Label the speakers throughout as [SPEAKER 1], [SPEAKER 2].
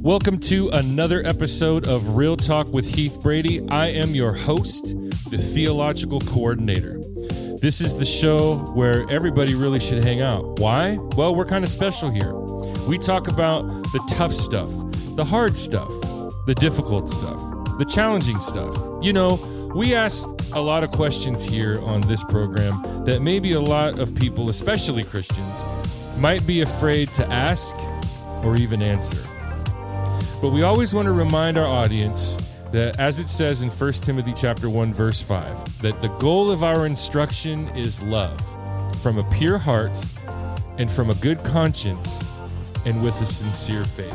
[SPEAKER 1] Welcome to another episode of Real Talk with Heath Brady. I am your host, the theological coordinator. This is the show where everybody really should hang out. Why? Well, we're kind of special here. We talk about the tough stuff, the hard stuff, the difficult stuff, the challenging stuff. You know, we ask a lot of questions here on this program that maybe a lot of people, especially Christians, might be afraid to ask or even answer. But we always want to remind our audience that, as it says in 1 Timothy chapter 1, verse 5, that the goal of our instruction is love, from a pure heart and from a good conscience and with a sincere faith.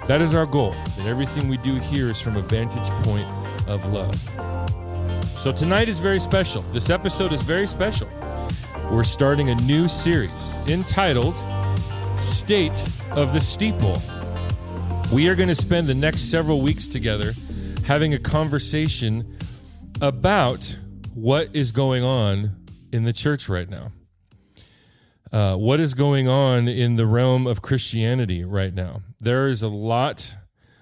[SPEAKER 1] That is our goal, and everything we do here is from a vantage point of love. So tonight is very special. This episode is very special. We're starting a new series entitled State of the Steeple. We are going to spend the next several weeks together having a conversation about what is going on in the church right now. What is going on in the realm of Christianity right now? There is a lot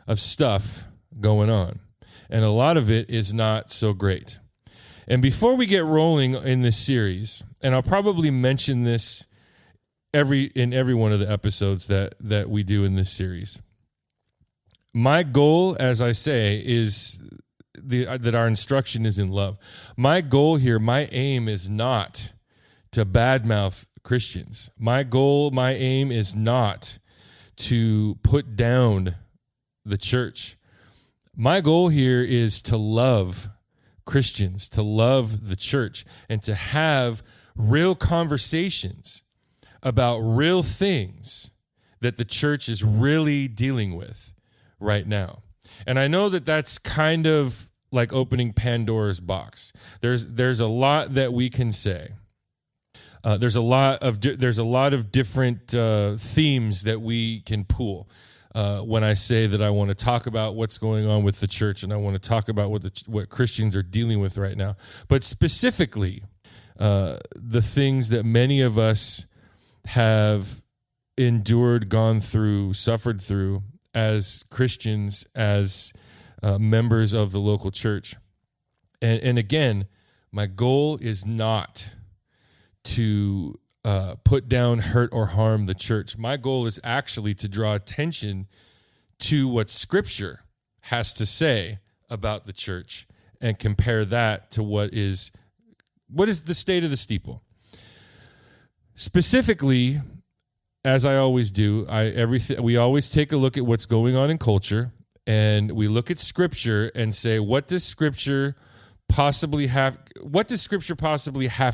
[SPEAKER 1] of stuff going on, and a lot of it is not so great. And before we get rolling in this series, and I'll probably mention this in every one of the episodes that we do in this series, my goal, as I say, is that our instruction is in love. My goal here, my aim is not to badmouth Christians. My goal, my aim is not to put down the church. My goal here is to love Christians, to love the church, and to have real conversations about real things that the church is really dealing with right now. And I know that that's kind of like opening Pandora's box. There's a lot that we can say. There's a lot of different themes that we can pull. When I say that I want to talk about what's going on with the church, and I want to talk about what Christians are dealing with right now, but specifically the things that many of us have endured, gone through, suffered through as Christians, as members of the local church. And again, my goal is not to put down, hurt, or harm the church. My goal is actually to draw attention to what Scripture has to say about the church and compare that to what is the state of the steeple. Specifically, as I always do, we always take a look at what's going on in culture, and we look at Scripture and say, what does Scripture possibly have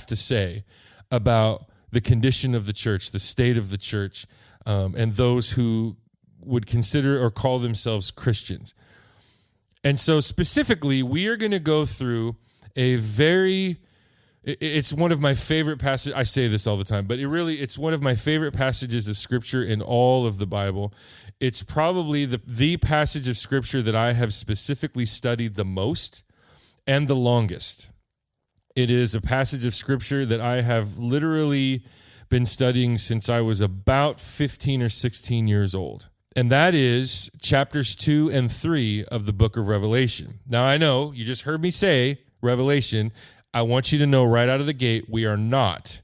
[SPEAKER 1] to say about the condition of the church, the state of the church, and those who would consider or call themselves Christians. And so specifically, we are going to go through it's one of my favorite passages. I say this all the time, but it's one of my favorite passages of Scripture in all of the Bible. It's probably the passage of Scripture that I have specifically studied the most and the longest. It is a passage of Scripture that I have literally been studying since I was about 15 or 16 years old. And that is chapters 2 and 3 of the book of Revelation. Now, I know you just heard me say Revelation. I want you to know right out of the gate, we are not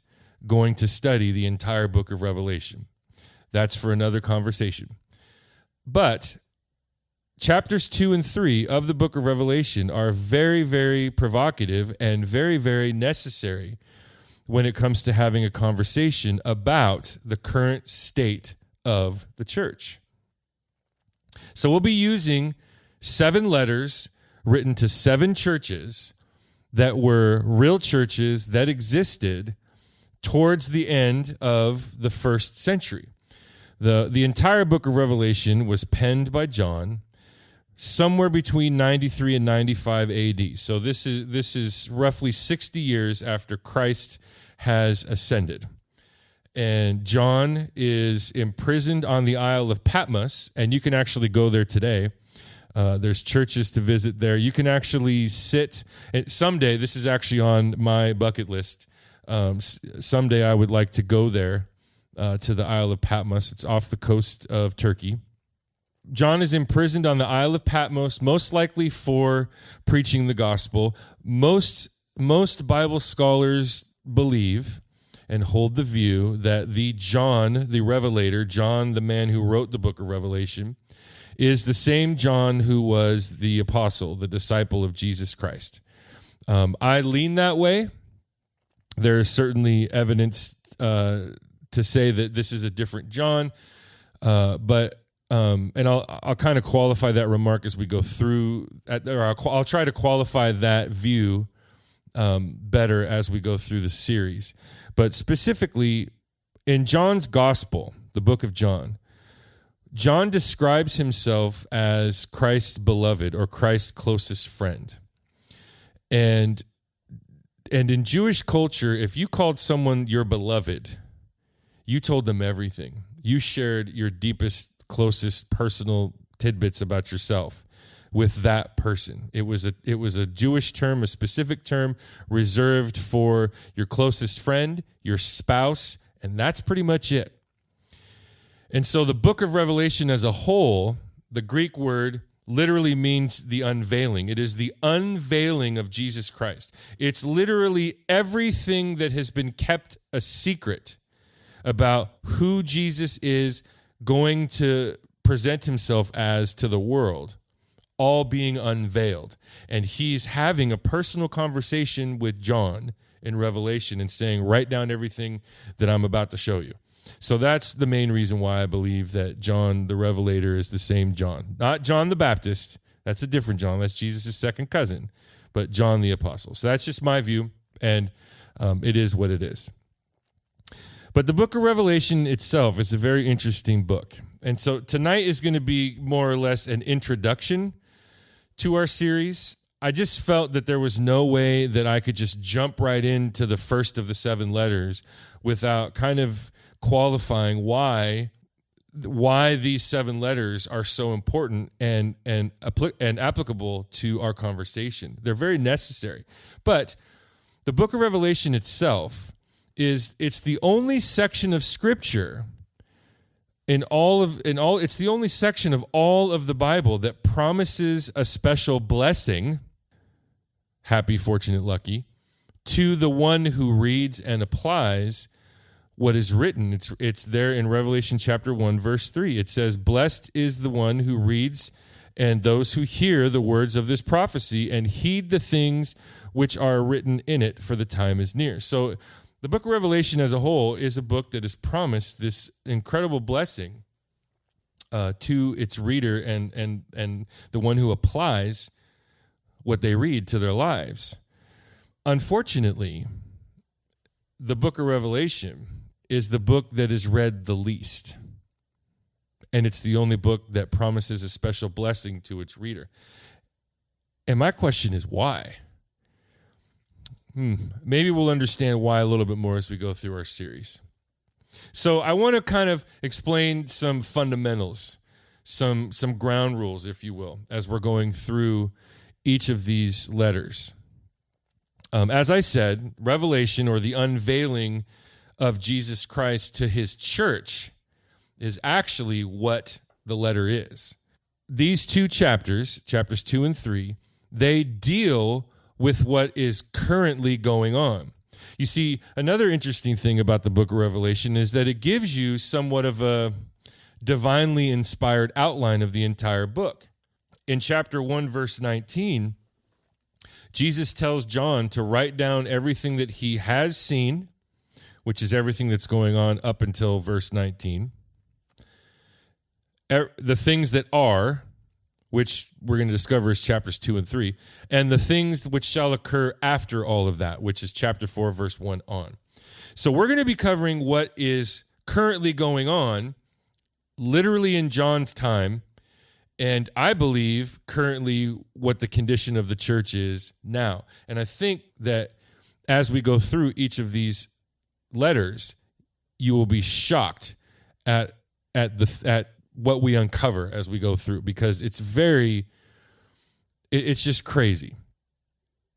[SPEAKER 1] going to study the entire book of Revelation. That's for another conversation. But chapters 2 and 3 of the book of Revelation are very, very provocative and very, very necessary when it comes to having a conversation about the current state of the church. So we'll be using 7 letters written to 7 churches that were real churches that existed towards the end of the first century. The entire book of Revelation was penned by John somewhere between 93 and 95 AD. So this is roughly 60 years after Christ has ascended. And John is imprisoned on the Isle of Patmos, and you can actually go there today. There's churches to visit there. You can actually sit. Someday, this is actually on my bucket list. Someday I would like to go there to the Isle of Patmos. It's off the coast of Turkey. John is imprisoned on the Isle of Patmos, most likely for preaching the gospel. Most Bible scholars believe and hold the view that the John, the Revelator, John, the man who wrote the book of Revelation, is the same John who was the apostle, the disciple of Jesus Christ. I lean that way. There is certainly evidence to say that this is a different John, but I'll kind of qualify that remark as we go through, I'll try to qualify that view better as we go through the series. But specifically, in John's gospel, the book of John, John describes himself as Christ's beloved or Christ's closest friend. And in Jewish culture, if you called someone your beloved, you told them everything. You shared your deepest, closest personal tidbits about yourself with that person. It was a Jewish term, a specific term reserved for your closest friend, your spouse, and that's pretty much it. And so the book of Revelation as a whole, the Greek word literally means the unveiling. It is the unveiling of Jesus Christ. It's literally everything that has been kept a secret about who Jesus is going to present himself as to the world, all being unveiled. And he's having a personal conversation with John in Revelation and saying, write down everything that I'm about to show you. So that's the main reason why I believe that John the Revelator is the same John. Not John the Baptist. That's a different John. That's Jesus' second cousin. But John the Apostle. So that's just my view, and it is what it is. But the book of Revelation itself is a very interesting book. And so tonight is going to be more or less an introduction to our series. I just felt that there was no way that I could just jump right into the first of the 7 letters without kind of qualifying why these 7 letters are so important and applicable to our conversation. They're very necessary. But the book of Revelation itself it's the only section of Scripture it's the only section of all of the Bible that promises a special blessing, happy, fortunate, lucky, to the one who reads and applies what is written. It's there in Revelation chapter 1, verse 3. It says, blessed is the one who reads and those who hear the words of this prophecy and heed the things which are written in it, for the time is near. So the book of Revelation as a whole is a book that has promised this incredible blessing to its reader and the one who applies what they read to their lives. Unfortunately, the book of Revelation is the book that is read the least. And it's the only book that promises a special blessing to its reader. And my question is why? Maybe we'll understand why a little bit more as we go through our series. So I want to kind of explain some fundamentals, some ground rules, if you will, as we're going through each of these letters. As I said, Revelation, or the unveiling of Jesus Christ to his church, is actually what the letter is. These 2 chapters 2 and 3, they deal with what is currently going on. You see, another interesting thing about the book of Revelation is that it gives you somewhat of a divinely inspired outline of the entire book. In chapter 1, verse 19, Jesus tells John to write down everything that he has seen, which is everything that's going on up until verse 19. The things that are, which we're going to discover is chapters 2 and 3, and the things which shall occur after all of that, which is chapter 4, verse 1 on. So we're going to be covering what is currently going on, literally in John's time, and I believe currently what the condition of the church is now. And I think that as we go through each of these letters, you will be shocked at what we uncover as we go through, because it's just crazy.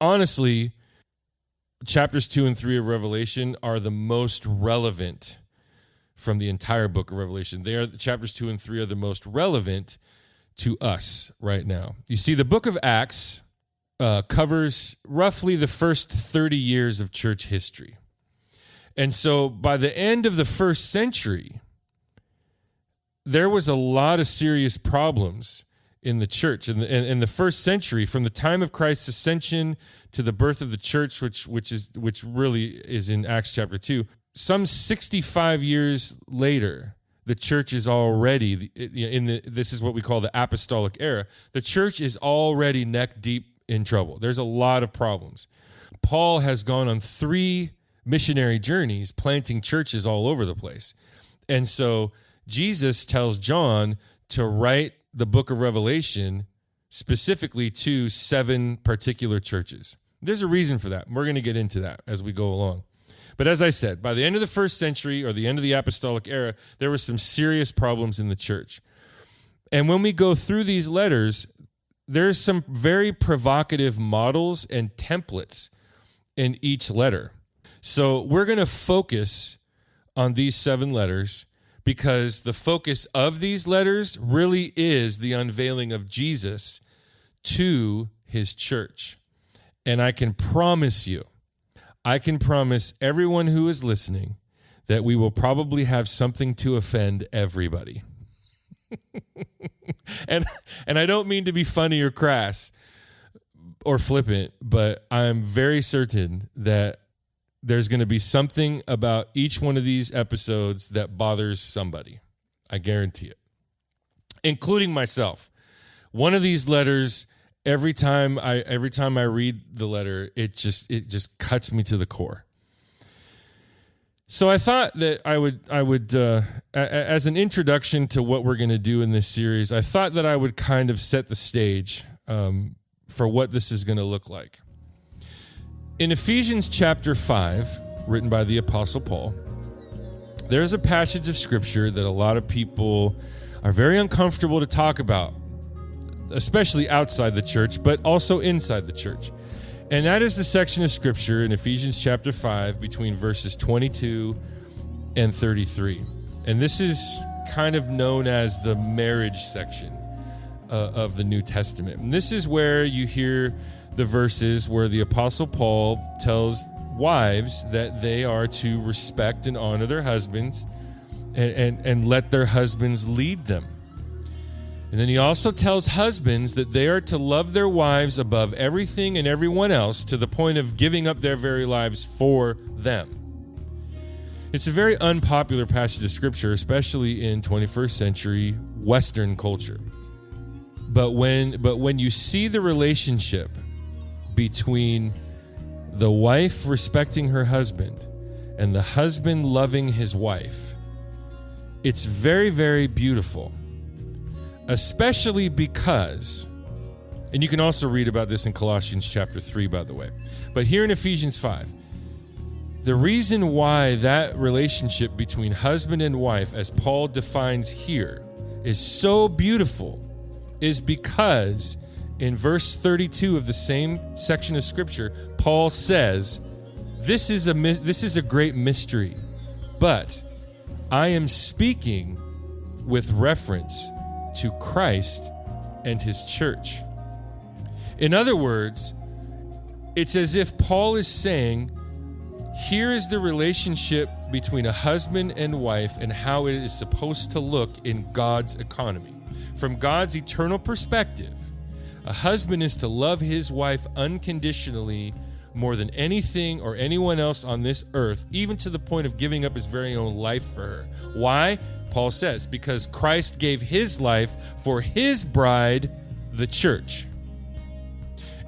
[SPEAKER 1] Honestly, chapters 2 and 3 of Revelation are the most relevant from the entire book of Revelation. Chapters 2 and 3 are the most relevant to us right now. You see, the book of Acts covers roughly the first 30 years of church history. And so by the end of the first century, there was a lot of serious problems in the church. In the first century, from the time of Christ's ascension to the birth of the church, which really is in Acts chapter 2, some 65 years later, the church is already this is what we call the apostolic era. The church is already neck deep in trouble. There's a lot of problems. Paul has gone on 3 missionary journeys planting churches all over the place. And so Jesus tells John to write the book of Revelation specifically to 7 particular churches. There's a reason for that. We're going to get into that as we go along. But as I said, by the end of the first century or the end of the apostolic era, there were some serious problems in the church. And when we go through these letters, there's some very provocative models and templates in each letter. So we're going to focus on these 7 letters because the focus of these letters really is the unveiling of Jesus to his church. And I can promise everyone who is listening that we will probably have something to offend everybody. and I don't mean to be funny or crass or flippant, but I'm very certain that there's going to be something about each one of these episodes that bothers somebody. I guarantee it, including myself. One of these letters, every time I read the letter, it just cuts me to the core. So I thought that I would as an introduction to what we're going to do in this series, I thought that I would kind of set the stage for what this is going to look like. In Ephesians chapter 5, written by the Apostle Paul, there's a passage of Scripture that a lot of people are very uncomfortable to talk about, especially outside the church, but also inside the church. And that is the section of Scripture in Ephesians chapter 5 between verses 22 and 33. And this is kind of known as the marriage section of the New Testament. And this is where you hear the verses where the Apostle Paul tells wives that they are to respect and honor their husbands and let their husbands lead them. And then he also tells husbands that they are to love their wives above everything and everyone else to the point of giving up their very lives for them. It's a very unpopular passage of Scripture, especially in 21st century Western culture. But when you see the relationship between the wife respecting her husband and the husband loving his wife, it's very, very beautiful. Especially because, and you can also read about this in Colossians chapter 3, by the way, but here in Ephesians 5, the reason why that relationship between husband and wife, as Paul defines here, is so beautiful is because in verse 32 of the same section of Scripture, Paul says, this is a great mystery, but I am speaking with reference to Christ and his church. In other words, it's as if Paul is saying, here is the relationship between a husband and wife and how it is supposed to look in God's economy. From God's eternal perspective, a husband is to love his wife unconditionally more than anything or anyone else on this earth, even to the point of giving up his very own life for her. Why? Paul says, because Christ gave his life for his bride, the church.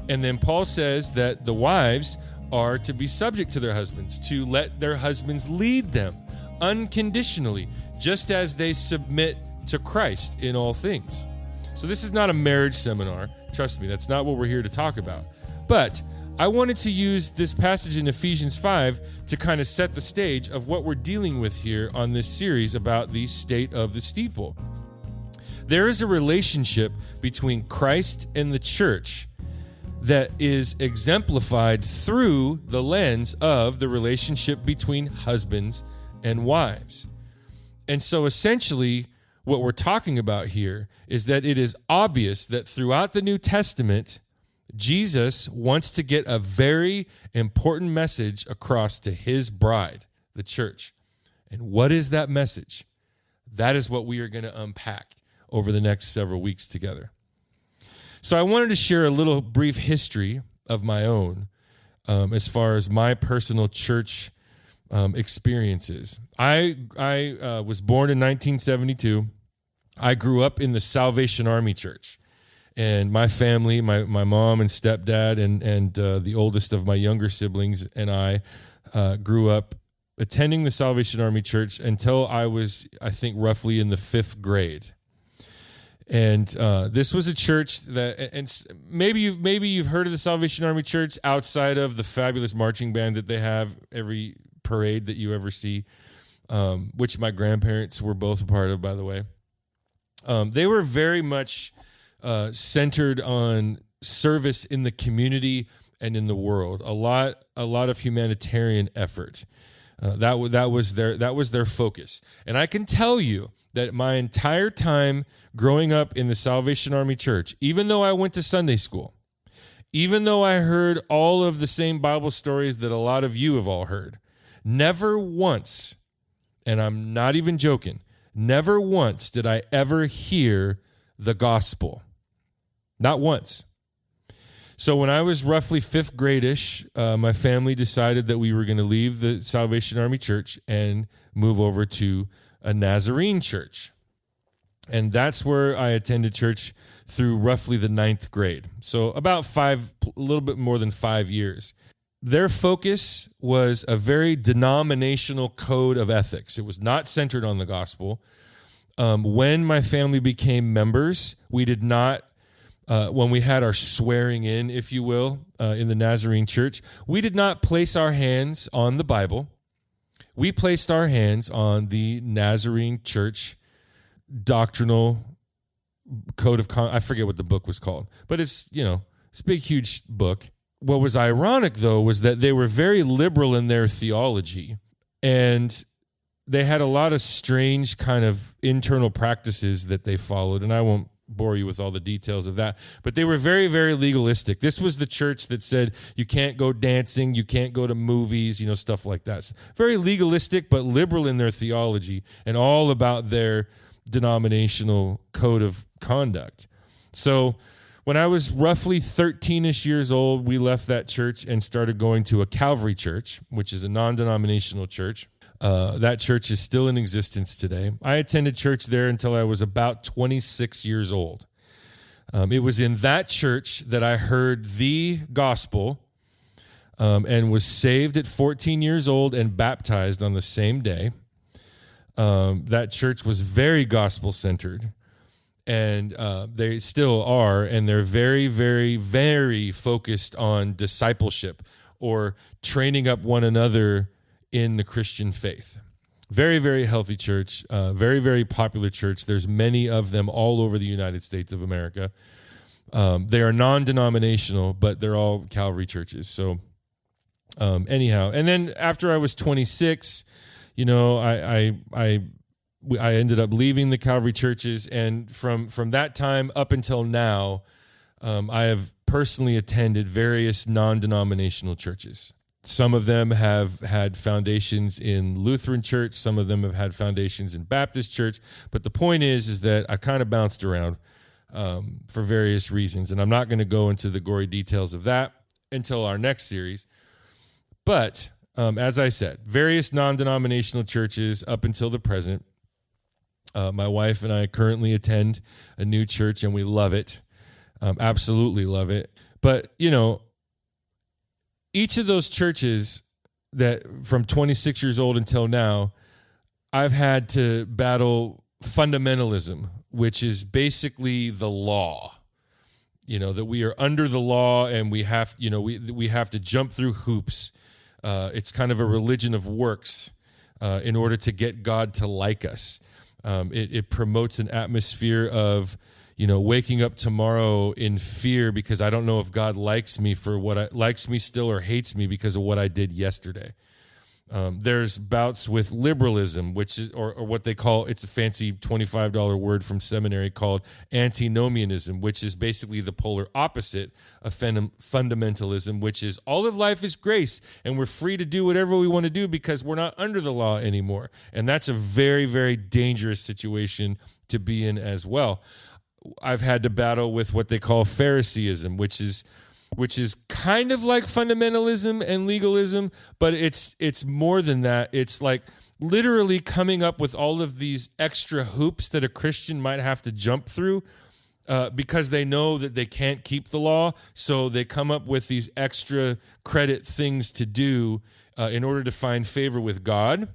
[SPEAKER 1] And then Paul says that the wives are to be subject to their husbands, to let their husbands lead them unconditionally, just as they submit to Christ in all things. So this is not a marriage seminar. Trust me, that's not what we're here to talk about. But I wanted to use this passage in Ephesians 5 to kind of set the stage of what we're dealing with here on this series about the state of the steeple. There is a relationship between Christ and the church that is exemplified through the lens of the relationship between husbands and wives. And so essentially, what we're talking about here is that it is obvious that throughout the New Testament, Jesus wants to get a very important message across to his bride, the church. And what is that message? That is what we are going to unpack over the next several weeks together. So I wanted to share a little brief history of my own as far as my personal church experiences. I was born in 1972. I grew up in the Salvation Army Church. And my family, my mom and stepdad and the oldest of my younger siblings and I grew up attending the Salvation Army Church until I was, I think, roughly in the 5th grade. And this was a church that, and maybe you've heard of the Salvation Army Church outside of the fabulous marching band that they have every parade that you ever see, which my grandparents were both a part of, by the way. They were very much centered on service in the community and in the world. A lot of humanitarian effort. That was their focus. And I can tell you that my entire time growing up in the Salvation Army Church, even though I went to Sunday school, even though I heard all of the same Bible stories that a lot of you have all heard, never once, and I'm not even joking, never once did I ever hear the gospel. Not once. So when I was roughly 5th grade-ish, my family decided that we were going to leave the Salvation Army Church and move over to a Nazarene church. And that's where I attended church through roughly the 9th grade. So about a little bit more than 5 years. Their focus was a very denominational code of ethics. It was not centered on the gospel. When my family became members, we did not, when we had our swearing in, if you will, in the Nazarene church, we did not place our hands on the Bible. We placed our hands on the Nazarene church doctrinal code of I forget what the book was called, but it's a big, huge book. What was ironic, though, was that they were very liberal in their theology, and they had a lot of strange kind of internal practices that they followed, and I won't bore you with all the details of that, but they were very, very legalistic. This was the church that said you can't go dancing, you can't go to movies, stuff like that. Very legalistic, but liberal in their theology and all about their denominational code of conduct. So when I was roughly 13-ish years old, we left that church and started going to a Calvary church, which is a non-denominational church. That church is still in existence today. I attended church there until I was about 26 years old. It was in that church that I heard the gospel and was saved at 14 years old and baptized on the same day. That church was very gospel-centered, and they still are, and they're very, very, very focused on discipleship or training up one another in the Christian faith. Very, very healthy church, very, very popular church. There's many of them all over the United States of America. They are non-denominational, but they're all Calvary churches. So anyhow, and then after I was 26, I ended up leaving the Calvary churches, and from that time up until now, I have personally attended various non-denominational churches. Some of them have had foundations in Lutheran church. Some of them have had foundations in Baptist church. But the point is that I kind of bounced around for various reasons. And I'm not going to go into the gory details of that until our next series. But as I said, various non-denominational churches up until the present. My wife and I currently attend a new church, and we love it. Absolutely love it. But, each of those churches that from 26 years old until now, I've had to battle fundamentalism, which is basically the law. That we are under the law and we have, we have to jump through hoops. It's kind of a religion of works in order to get God to like us. It promotes an atmosphere of, waking up tomorrow in fear because I don't know if God likes me for likes me still or hates me because of what I did yesterday. There's bouts with liberalism, which is, or what they call, it's a fancy $25 word from seminary called antinomianism, which is basically the polar opposite of fundamentalism, which is all of life is grace and we're free to do whatever we want to do because we're not under the law anymore. And that's a very, very dangerous situation to be in as well. I've had to battle with what they call Phariseeism, which is kind of like fundamentalism and legalism, but it's more than that. It's like literally coming up with all of these extra hoops that a Christian might have to jump through because they know that they can't keep the law, so they come up with these extra credit things to do in order to find favor with God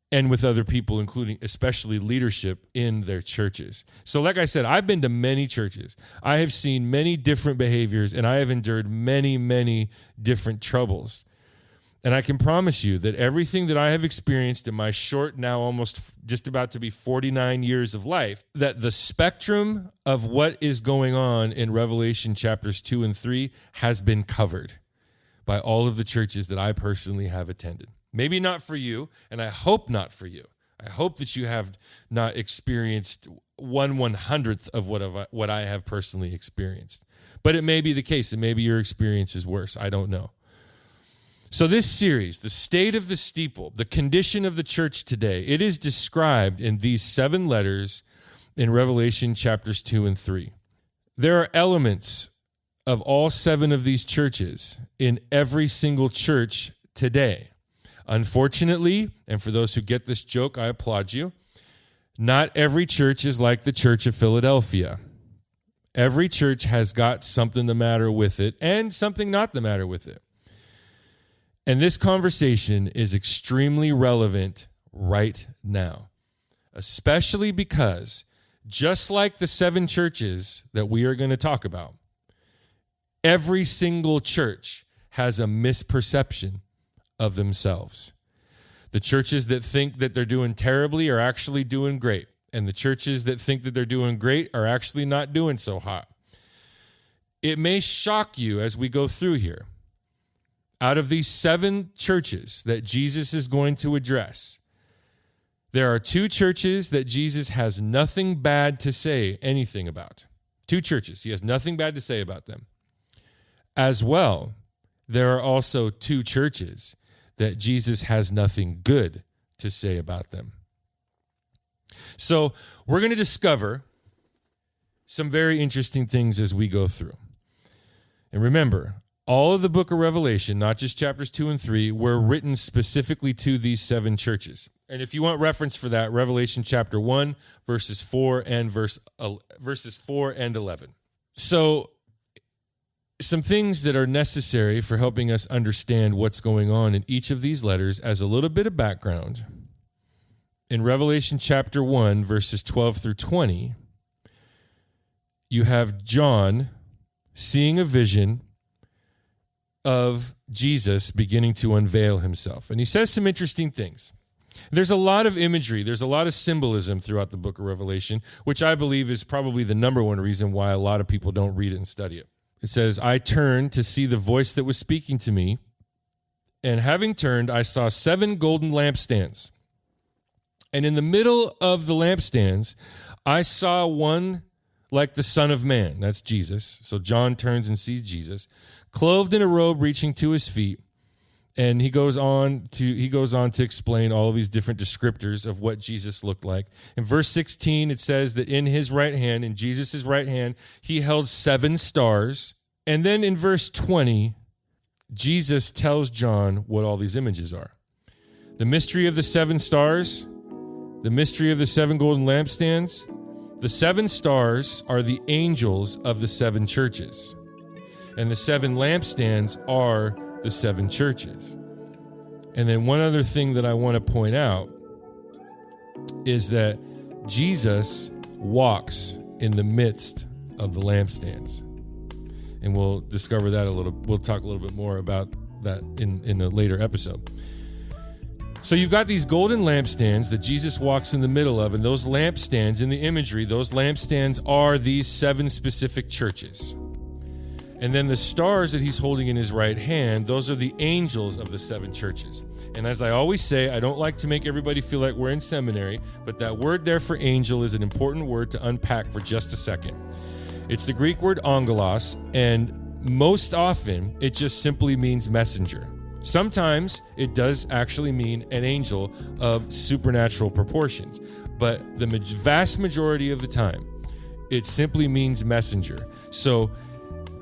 [SPEAKER 1] and with other people, including especially leadership in their churches. So like I said, I've been to many churches. I have seen many different behaviors, and I have endured many, many different troubles. And I can promise you that everything that I have experienced in my short, now almost just about to be 49 years of life, that the spectrum of what is going on in Revelation chapters 2 and 3 has been covered by all of the churches that I personally have attended. Maybe not for you, and I hope not for you. I hope that you have not experienced 1/100th of what I have personally experienced. But it may be the case, and maybe your experience is worse. I don't know. So this series, The State of the Steeple, the condition of the church today, it is described in these 7 letters in Revelation chapters 2 and 3. There are elements of all 7 of these churches in every single church today. Unfortunately, and for those who get this joke, I applaud you, not every church is like the Church of Philadelphia. Every church has got something the matter with it and something not the matter with it. And this conversation is extremely relevant right now, especially because just like the 7 churches that we are going to talk about, every single church has a misperception of themselves. The churches that think that they're doing terribly are actually doing great. And the churches that think that they're doing great are actually not doing so hot. It may shock you as we go through here. Out of these 7 churches that Jesus is going to address, there are 2 churches that Jesus has nothing bad to say anything about. 2 churches. He has nothing bad to say about them. As well, there are also 2 churches that Jesus has nothing good to say about them. So we're going to discover some very interesting things as we go through. And remember, all of the book of Revelation, not just chapters 2 and 3, were written specifically to these 7 churches. And if you want reference for that, Revelation chapter 1, verses 4 and 11. So some things that are necessary for helping us understand what's going on in each of these letters as a little bit of background. In Revelation chapter 1, verses 12 through 20, you have John seeing a vision of Jesus beginning to unveil himself. And he says some interesting things. There's a lot of imagery. There's a lot of symbolism throughout the book of Revelation, which I believe is probably the number one reason why a lot of people don't read it and study it. It says, I turned to see the voice that was speaking to me, and having turned, I saw 7 golden lampstands. And in the middle of the lampstands, I saw one like the Son of Man. That's Jesus. So John turns and sees Jesus, clothed in a robe reaching to his feet. And he goes on to explain all of these different descriptors of what Jesus looked like. In verse 16, it says that in his right hand, in Jesus' right hand, he held 7 stars. And then in verse 20, Jesus tells John what all these images are. The mystery of the 7 stars, the mystery of the 7 golden lampstands. The 7 stars are the angels of the 7 churches. And the 7 lampstands are the 7 churches. And then one other thing that I want to point out is that Jesus walks in the midst of the lampstands. And we'll discover that we'll talk a little bit more about that in a later episode. So you've got these golden lampstands that Jesus walks in the middle of, and those lampstands in the imagery, those lampstands are these 7 specific churches. And then the stars that he's holding in his right hand, those are the angels of the 7 churches. And as I always say, I don't like to make everybody feel like we're in seminary, but that word there for angel is an important word to unpack for just a second. It's the Greek word angelos, and most often it just simply means messenger. Sometimes it does actually mean an angel of supernatural proportions, but the vast majority of the time, it simply means messenger. So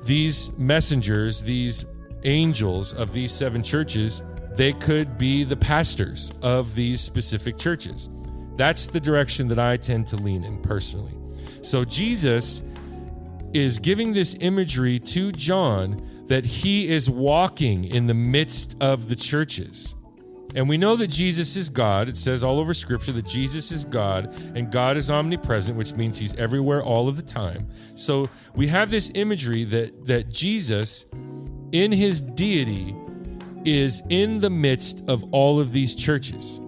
[SPEAKER 1] these messengers, these angels of these 7 churches, they could be the pastors of these specific churches. That's the direction that I tend to lean in personally. So Jesus is giving this imagery to John that he is walking in the midst of the churches. And we know that Jesus is God. It says all over Scripture that Jesus is God, and God is omnipresent, which means he's everywhere all of the time. So we have this imagery that Jesus, in his deity, is in the midst of all of these churches.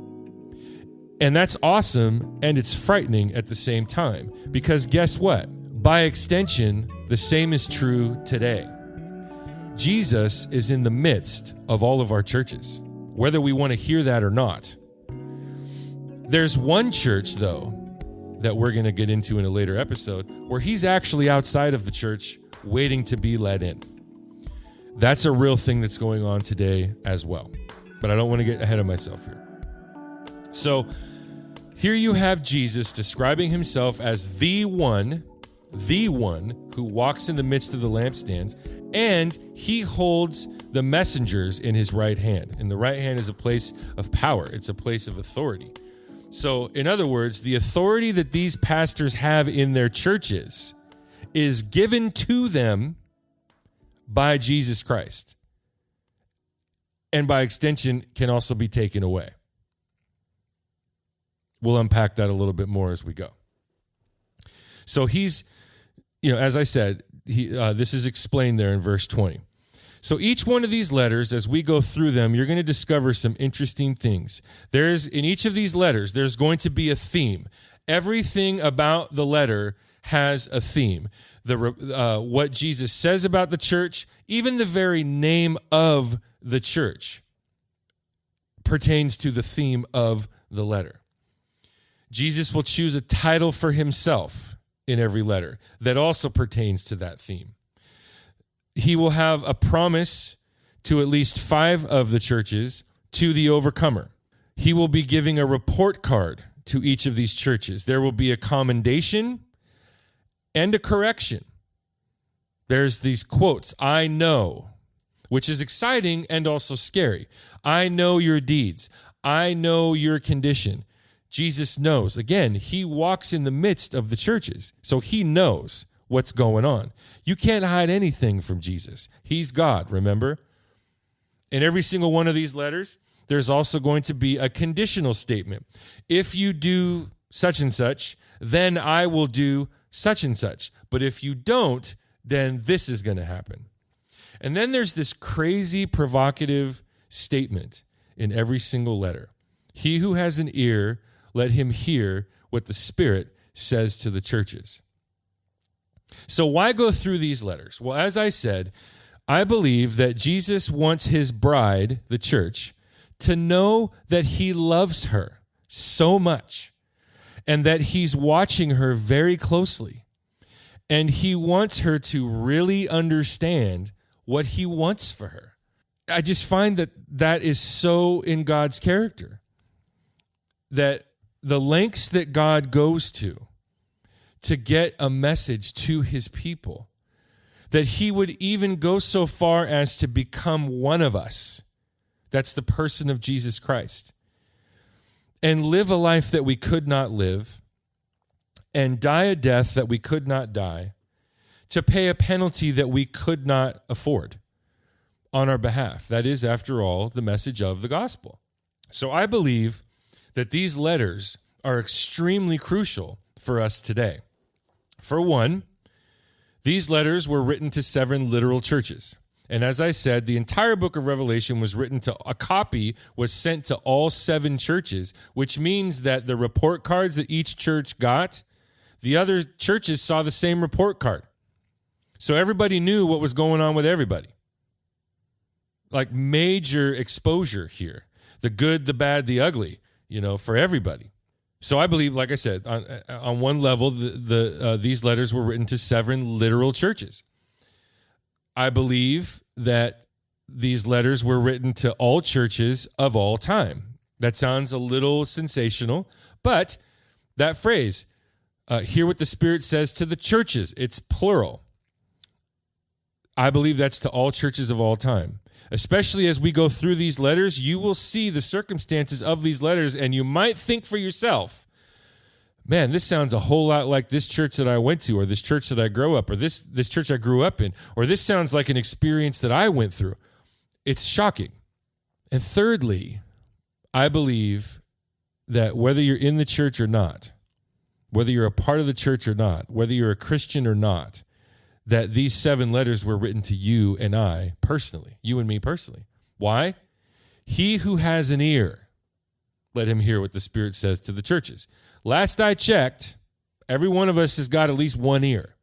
[SPEAKER 1] And that's awesome, and it's frightening at the same time. Because guess what? By extension, the same is true today. Jesus is in the midst of all of our churches, whether we want to hear that or not. There's one church, though, that we're going to get into in a later episode, where he's actually outside of the church waiting to be let in. That's a real thing that's going on today as well. But I don't want to get ahead of myself here. So here you have Jesus describing himself as the one who walks in the midst of the lampstands, and he holds the messengers in his right hand. And the right hand is a place of power. It's a place of authority. So, in other words, the authority that these pastors have in their churches is given to them by Jesus Christ. And by extension, can also be taken away. We'll unpack that a little bit more as we go. So he's, as I said, this is explained there in verse 20. So each one of these letters, as we go through them, you're going to discover some interesting things. In each of these letters, there's going to be a theme. Everything about the letter has a theme. What Jesus says about the church, even the very name of the church, pertains to the theme of the letter. Jesus will choose a title for himself in every letter that also pertains to that theme. He will have a promise to at least 5 of the churches to the overcomer. He will be giving a report card to each of these churches. There will be a commendation and a correction. There's these quotes, I know, which is exciting and also scary. I know your deeds. I know your condition. Jesus knows. Again, he walks in the midst of the churches, so he knows what's going on. You can't hide anything from Jesus. He's God, remember? In every single one of these letters, there's also going to be a conditional statement. If you do such and such, then I will do such and such. But if you don't, then this is going to happen. And then there's this crazy, provocative statement in every single letter. He who has an ear, let him hear what the Spirit says to the churches. So why go through these letters? Well, as I said, I believe that Jesus wants his bride, the church, to know that he loves her so much and that he's watching her very closely. And he wants her to really understand what he wants for her. I just find that is so in God's character, that the lengths that God goes to get a message to his people, that he would even go so far as to become one of us. That's the person of Jesus Christ. And live a life that we could not live, and die a death that we could not die, to pay a penalty that we could not afford on our behalf. That is, after all, the message of the gospel. So I believe that these letters are extremely crucial for us today. For one, these letters were written to 7 literal churches. And as I said, the entire book of Revelation was written a copy was sent to all 7 churches, which means that the report cards that each church got, the other churches saw the same report card. So everybody knew what was going on with everybody. Like major exposure here. The good, the bad, the ugly, for everybody. So I believe, like I said, on one level, these letters were written to 7 literal churches. I believe that these letters were written to all churches of all time. That sounds a little sensational, but that phrase, hear what the Spirit says to the churches, it's plural. I believe that's to all churches of all time. Especially as we go through these letters, you will see the circumstances of these letters, and you might think for yourself, man, this sounds a whole lot like this church that I went to, or this church that I grew up, or this church I grew up in, or this sounds like an experience that I went through. It's shocking. And thirdly, I believe that whether you're in the church or not, whether you're a part of the church or not, whether you're a Christian or not, that these 7 letters were written to you and I personally, you and me personally. Why? He who has an ear, let him hear what the Spirit says to the churches. Last I checked, every one of us has got at least one ear.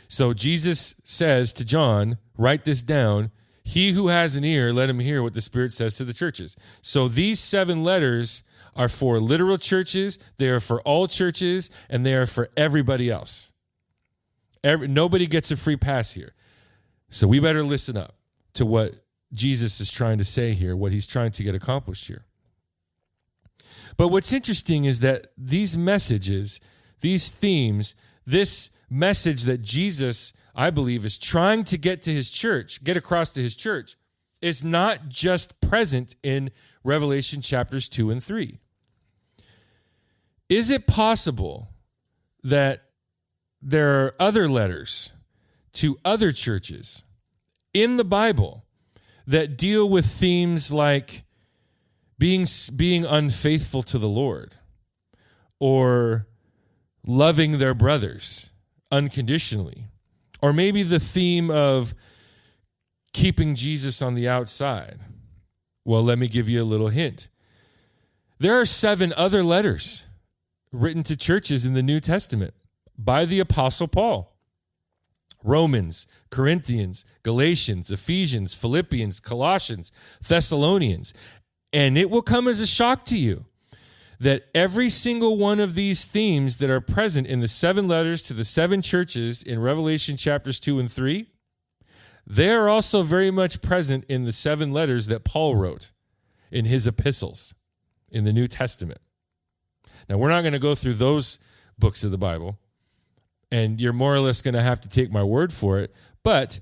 [SPEAKER 1] So Jesus says to John, write this down, he who has an ear, let him hear what the Spirit says to the churches. So these 7 letters are for literal churches, they are for all churches, and they are for everybody else. Nobody gets a free pass here. So we better listen up to what Jesus is trying to say here, what he's trying to get accomplished here. But what's interesting is that these messages, these themes, this message that Jesus, I believe, is trying to get across to his church, is not just present in Revelation chapters 2 and 3. Is it possible that there are other letters to other churches in the Bible that deal with themes like being unfaithful to the Lord, or loving their brothers unconditionally, or maybe the theme of keeping Jesus on the outside? Well, let me give you a little hint. There are 7 other letters written to churches in the New Testament by the Apostle Paul. Romans, Corinthians, Galatians, Ephesians, Philippians, Colossians, Thessalonians. And it will come as a shock to you that every single one of these themes that are present in the 7 letters to the 7 churches in Revelation chapters 2 and 3, they are also very much present in the 7 letters that Paul wrote in his epistles in the New Testament. Now, we're not going to go through those books of the Bible, and you're more or less going to have to take my word for it, but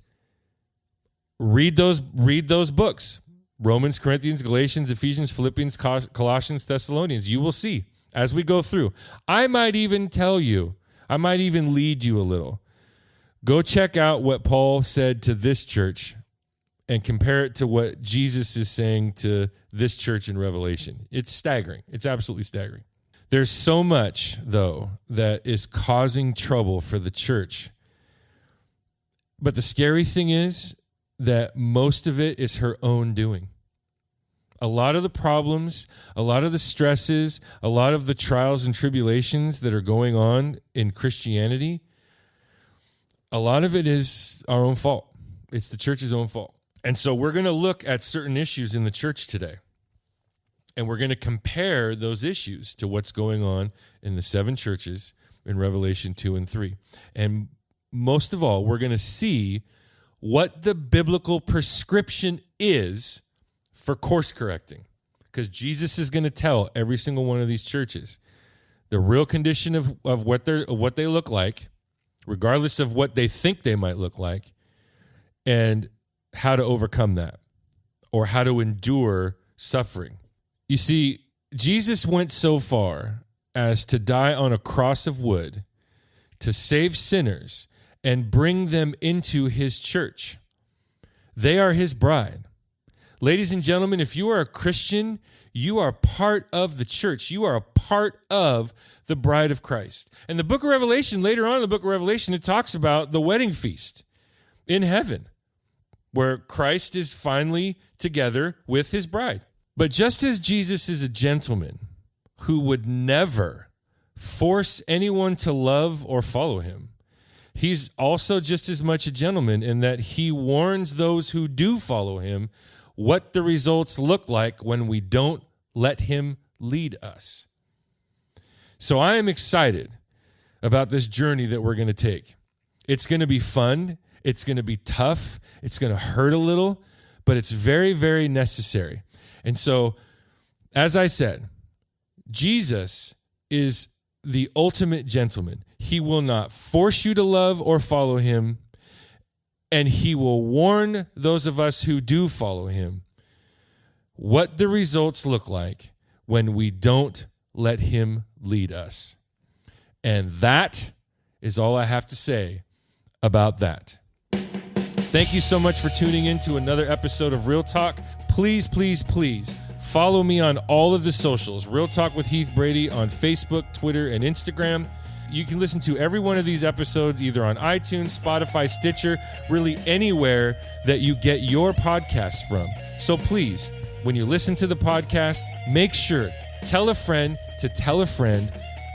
[SPEAKER 1] read those books. Romans, Corinthians, Galatians, Ephesians, Philippians, Colossians, Thessalonians. You will see as we go through. I might even lead you a little. Go check out what Paul said to this church and compare it to what Jesus is saying to this church in Revelation. It's staggering. It's absolutely staggering. There's so much, though, that is causing trouble for the church. But the scary thing is that most of it is her own doing. A lot of the problems, a lot of the stresses, a lot of the trials and tribulations that are going on in Christianity, a lot of it is our own fault. It's the church's own fault. And so we're going to look at certain issues in the church today. And we're going to compare those issues to what's going on in the 7 churches in Revelation 2 and 3. And most of all, we're going to see what the biblical prescription is for course correcting. Because Jesus is going to tell every single one of these churches the real condition of what they look like, regardless of what they think they might look like, and how to overcome that, or how to endure suffering. You see, Jesus went so far as to die on a cross of wood to save sinners and bring them into his church. They are his bride. Ladies and gentlemen, if you are a Christian, you are part of the church. You are a part of the bride of Christ. And the book of Revelation, later on in the book of Revelation, it talks about the wedding feast in heaven, where Christ is finally together with his bride. But just as Jesus is a gentleman who would never force anyone to love or follow him, he's also just as much a gentleman in that he warns those who do follow him what the results look like when we don't let him lead us. So I am excited about this journey that we're going to take. It's going to be fun. It's going to be tough. It's going to hurt a little, but it's very, very necessary. And so, as I said, Jesus is the ultimate gentleman. He will not force you to love or follow him, and he will warn those of us who do follow him what the results look like when we don't let him lead us. And that is all I have to say about that. Thank you so much for tuning in to another episode of Real Talk. Please, please, please follow me on all of the socials. Real Talk with Heath Brady on Facebook, Twitter, and Instagram. You can listen to every one of these episodes either on iTunes, Spotify, Stitcher, really anywhere that you get your podcasts from. So please, when you listen to the podcast, make sure, tell a friend to tell a friend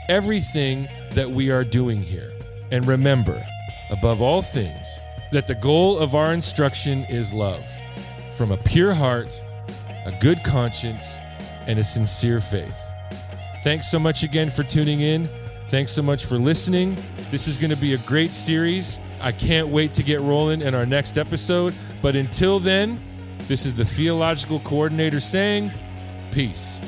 [SPEAKER 1] everything that we are doing here. And remember, above all things, that the goal of our instruction is love, from a pure heart, a good conscience, and a sincere faith. Thanks so much again for tuning in. Thanks so much for listening. This is going to be a great series. I can't wait to get rolling in our next episode. But until then, this is the Theological Coordinator saying, peace.